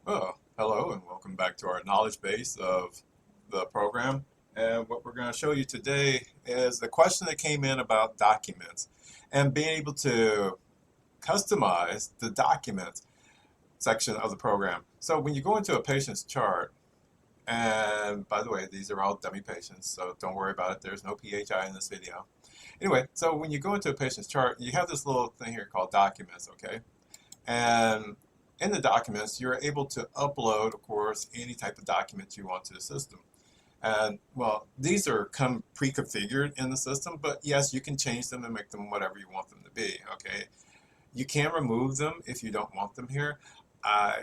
Well, hello and welcome back to our knowledge base of the program. And what we're going to show you today is the question that came in about documents and being able to customize the documents section of the program. So when you go into a patient's chart, and by the way, these are all dummy patients, so don't worry about it. There's no PHI in this video. Anyway, so when you go into a patient's chart, you have this little thing here called documents, okay? And in the documents, you're able to upload, of course, any type of document you want to the system. And well, these are come pre-configured in the system, but yes, you can change them and make them whatever you want them to be. Okay, you can remove them if you don't want them here.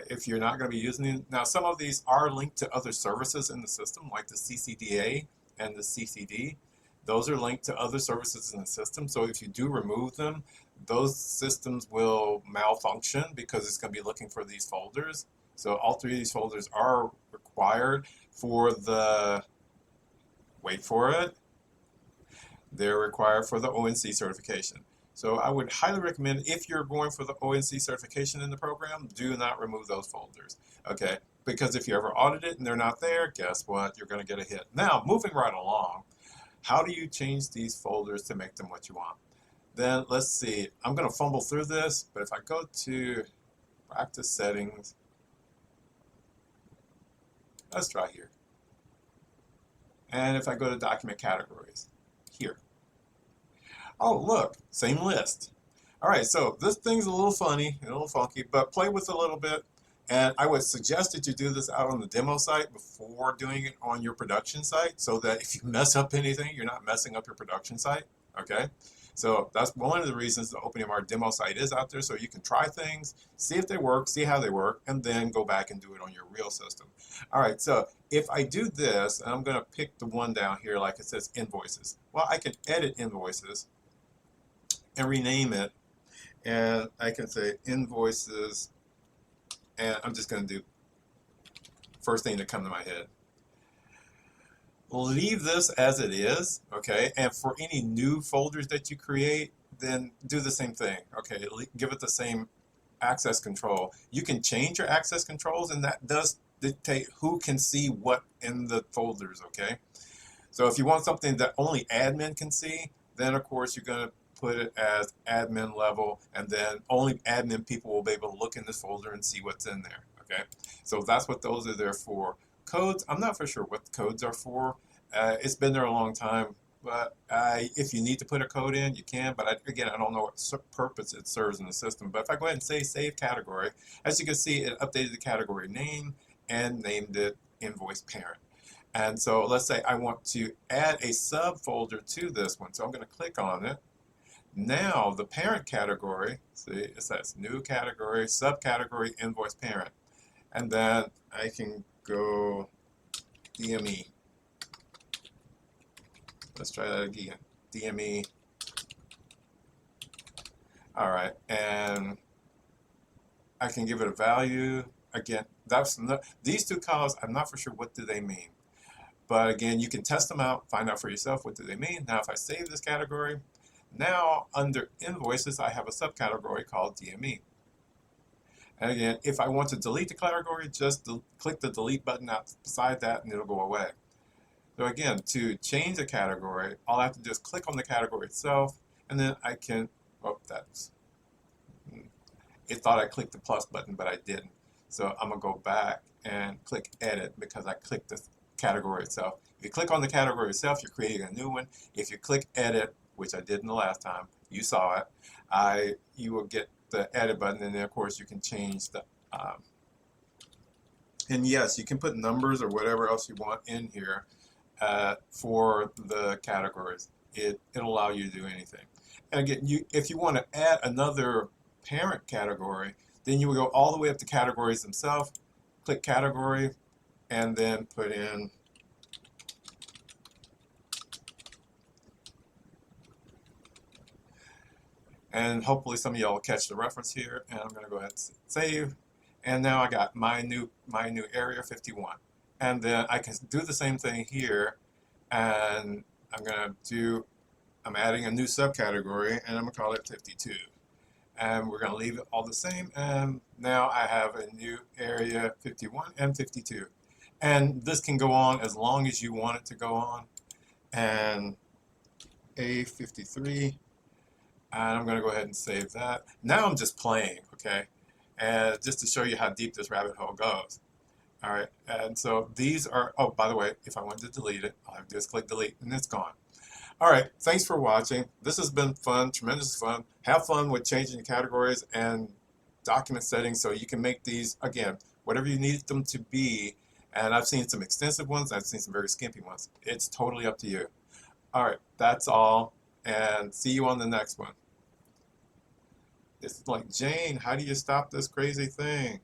If you're not going to be using them. Now, some of these are linked to other services in the system, like the CCDA and the CCD. Those are linked to other services in the system. So if you do remove them, those systems will malfunction because it's going to be looking for these folders. So all three of these folders are required for the, wait for it, they're required for the ONC certification. So I would highly recommend, if you're going for the ONC certification in the program, do not remove those folders, okay? Because if you ever audit it and they're not there, guess what? You're going to get a hit. Now, moving right along, how do you change these folders to make them what you want? Then let's see, I'm going to fumble through this, but if I go to practice settings, let's try here. And if I go to document categories, here. Oh, look, same list. All right, so this thing's a little funny, a little funky, but play with it a little bit. And I would suggest that you do this out on the demo site before doing it on your production site so that if you mess up anything, you're not messing up your production site, okay? So that's one of the reasons the OpenEMR demo site is out there, so you can try things, see if they work, see how they work, and then go back and do it on your real system. All right, so if I do this, and I'm gonna pick the one down here like it says invoices. Well, I can edit invoices and rename it, and I can say invoices, and I'm just going to do first thing that come to my head. Leave this as it is, okay? And for any new folders that you create, then do the same thing, okay? Give it the same access control. You can change your access controls, and that does dictate who can see what in the folders, okay? So if you want something that only admin can see, then of course you're going to put it as admin level, and then only admin people will be able to look in this folder and see what's in there, okay? So that's what those are there for. Codes, I'm not for sure what the codes are for. It's been there a long time, but if you need to put a code in, you can, but again, I don't know what purpose it serves in the system. But if I go ahead and say save category, as you can see, it updated the category name and named it invoice parent. And so let's say I want to add a subfolder to this one. So I'm going to click on it. Now the parent category, see, it says new category, subcategory, invoice parent. And then I can go DME. Let's try that again. DME. All right. And I can give it a value. Again, these two columns, I'm not for sure what do they mean. But again, you can test them out, find out for yourself what do they mean. Now, if I save this category, now under invoices, I have a subcategory called DME. And again, if I want to delete the category, just click the delete button outside that and it'll go away. So again, to change the category, all I have to do is click on the category itself, and then I can, oh, it thought I clicked the plus button, but I didn't. So I'm gonna go back and click edit because I clicked the category itself. If you click on the category itself, you're creating a new one. If you click edit, which I did in the last time, you saw it, you will get the edit button, and then of course you can change the, and yes, you can put numbers or whatever else you want in here for the categories. It'll allow you to do anything. And again, if you want to add another parent category, then you will go all the way up to categories themselves, click category, and then put in and hopefully some of y'all will catch the reference here. And I'm going to go ahead and save. And now I got my new area 51. And then I can do the same thing here, and I'm adding a new subcategory, and I'm gonna call it 52. and we're going to leave it all the same. And now I have a new area 51 and 52. And this can go on as long as you want it to go on. And A53, and I'm going to go ahead and save that. Now I'm just playing, okay? And just to show you how deep this rabbit hole goes. All right, and so these are, oh, by the way, if I wanted to delete it, all I have to do is click delete and it's gone. All right, thanks for watching. This has been fun, tremendous fun. Have fun with changing the categories and document settings so you can make these, again, whatever you need them to be. And I've seen some extensive ones, I've seen some very skimpy ones. It's totally up to you. All right, that's all, and see you on the next one. It's like, Jane, how do you stop this crazy thing?